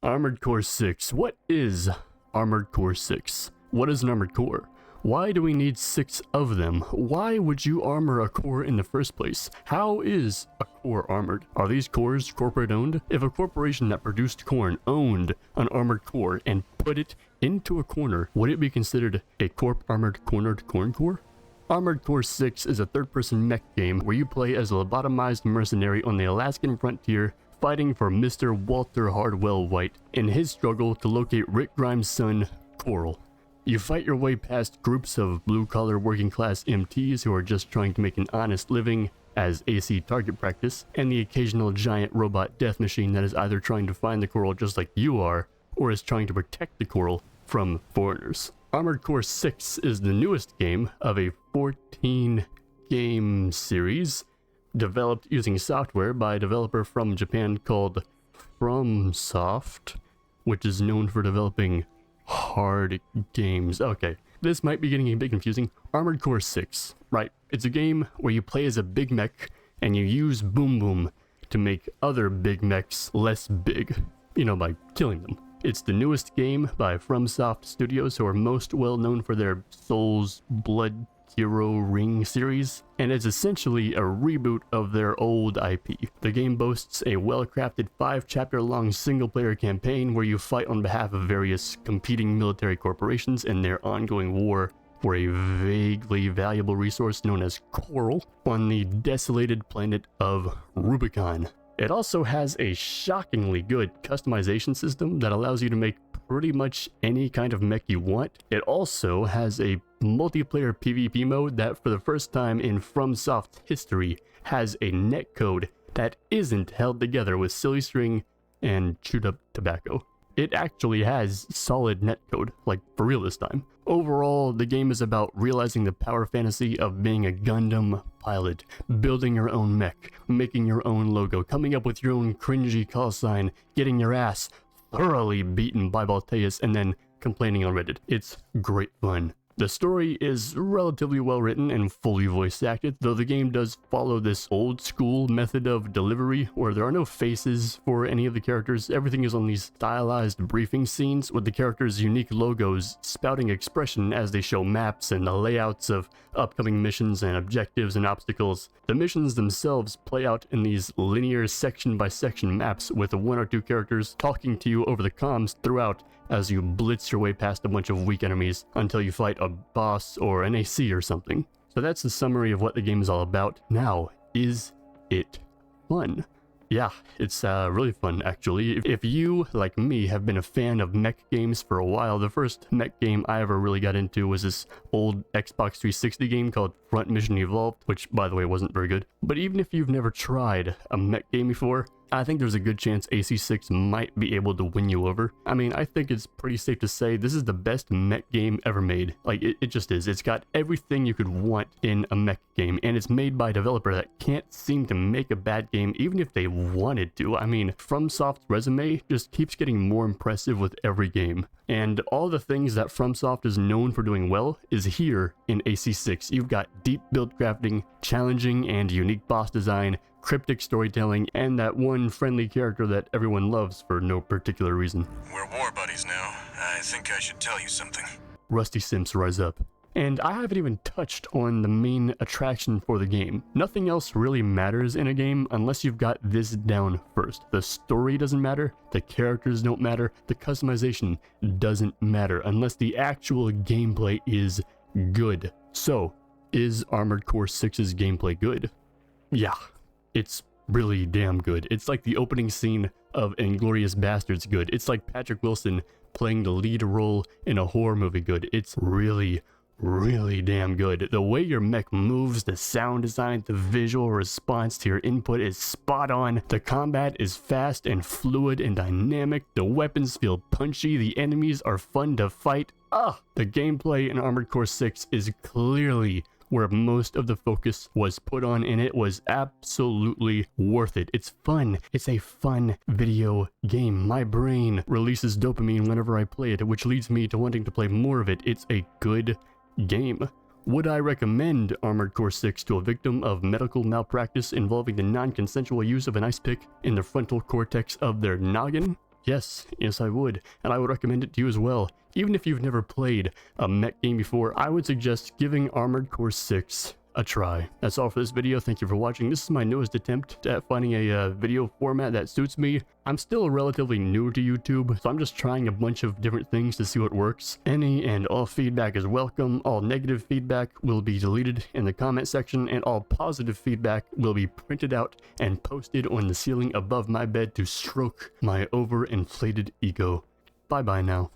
Armored Core 6. What is Armored Core 6? What is an armored core? Why do we need 6 of them? Why would you armor a core in the first place? How is a core armored? Are these cores corporate owned? If a corporation that produced corn owned an armored core and put it into a corner, would it be considered a corp armored cornered corn core? Armored Core 6 is a third-person mech game where you play as a lobotomized mercenary on the Alaskan frontier fighting for Mr. Walter Hardwell White in his struggle to locate Rick Grimes' son, Coral. You fight your way past groups of blue-collar working-class MTs who are just trying to make an honest living as AC target practice, and the occasional giant robot death machine that is either trying to find the Coral just like you are, or is trying to protect the Coral from foreigners. Armored Core 6 is the newest game of a 14-game series developed using software by a developer from Japan called FromSoft, which is known for developing hard games. Okay, this might be getting a bit confusing. Armored Core 6, right? It's a game where you play as a big mech and you use Boom Boom to make other big mechs less big, by killing them. It's the newest game by FromSoft Studios, who are most well known for their Souls Blood Hero Ring series, and it's essentially a reboot of their old IP. The game boasts a well-crafted 5-chapter-long single-player campaign where you fight on behalf of various competing military corporations in their ongoing war for a vaguely valuable resource known as Coral on the desolated planet of Rubicon. It also has a shockingly good customization system that allows you to make pretty much any kind of mech you want. It also has a multiplayer PvP mode that, for the first time in FromSoft's history, has a netcode that isn't held together with silly string and chewed up tobacco. It actually has solid netcode, like for real this time. Overall, the game is about realizing the power fantasy of being a Gundam pilot, building your own mech, making your own logo, coming up with your own cringy call sign, getting your ass thoroughly beaten by Balteus, and then complaining on Reddit. It's great fun. The story is relatively well written and fully voice acted, though the game does follow this old school method of delivery where there are no faces for any of the characters. Everything is on these stylized briefing scenes with the characters' unique logos spouting expression as they show maps and the layouts of upcoming missions and objectives and obstacles. The missions themselves play out in these linear section by section maps with 1 or 2 characters talking to you over the comms throughout as you blitz your way past a bunch of weak enemies until you fight a boss or an AC or something. So that's the summary of what the game is all about. Now, is it fun? Yeah, it's really fun actually. If you, like me, have been a fan of mech games for a while, the first mech game I ever really got into was this old Xbox 360 game called Front Mission Evolved, which by the way wasn't very good. But even if you've never tried a mech game before, I think there's a good chance AC6 might be able to win you over. I mean, I think it's pretty safe to say this is the best mech game ever made. Like, it just is. It's got everything you could want in a mech game, and it's made by a developer that can't seem to make a bad game even if they wanted to. I mean, FromSoft's resume just keeps getting more impressive with every game. And all the things that FromSoft is known for doing well is here in AC6. You've got deep build crafting, challenging and unique boss design, cryptic storytelling, and that one friendly character that everyone loves for no particular reason. We're war buddies now. I think I should tell you something. Rusty Simps rise up. And I haven't even touched on the main attraction for the game. Nothing else really matters in a game unless you've got this down first. The story doesn't matter, the characters don't matter, the customization doesn't matter unless the actual gameplay is good. So, is Armored Core 6's gameplay good? Yeah. It's really damn good. It's like the opening scene of Inglourious Basterds good. It's like Patrick Wilson playing the lead role in a horror movie good. It's really damn good. The way your mech moves, the sound design, the visual response to your input is spot on. The combat is fast and fluid and dynamic. The weapons feel punchy. The enemies are fun to fight. The gameplay in Armored Core 6 is clearly where most of the focus was put on, and it was absolutely worth it. It's fun. It's a fun video game. My brain releases dopamine whenever I play it, which leads me to wanting to play more of it. It's a good game. Would I recommend Armored Core 6 to a victim of medical malpractice involving the non-consensual use of an ice pick in the frontal cortex of their noggin? Yes, I would, and I would recommend it to you as well. Even if you've never played a mech game before, I would suggest giving Armored Core 6 a try. That's all for this video. Thank you for watching. This is my newest attempt at finding a video format that suits me. I'm still relatively new to YouTube, so I'm just trying a bunch of different things to see what works. Any and all feedback is welcome. All negative feedback will be deleted in the comment section, and all positive feedback will be printed out and posted on the ceiling above my bed to stroke my overinflated ego. Bye bye now.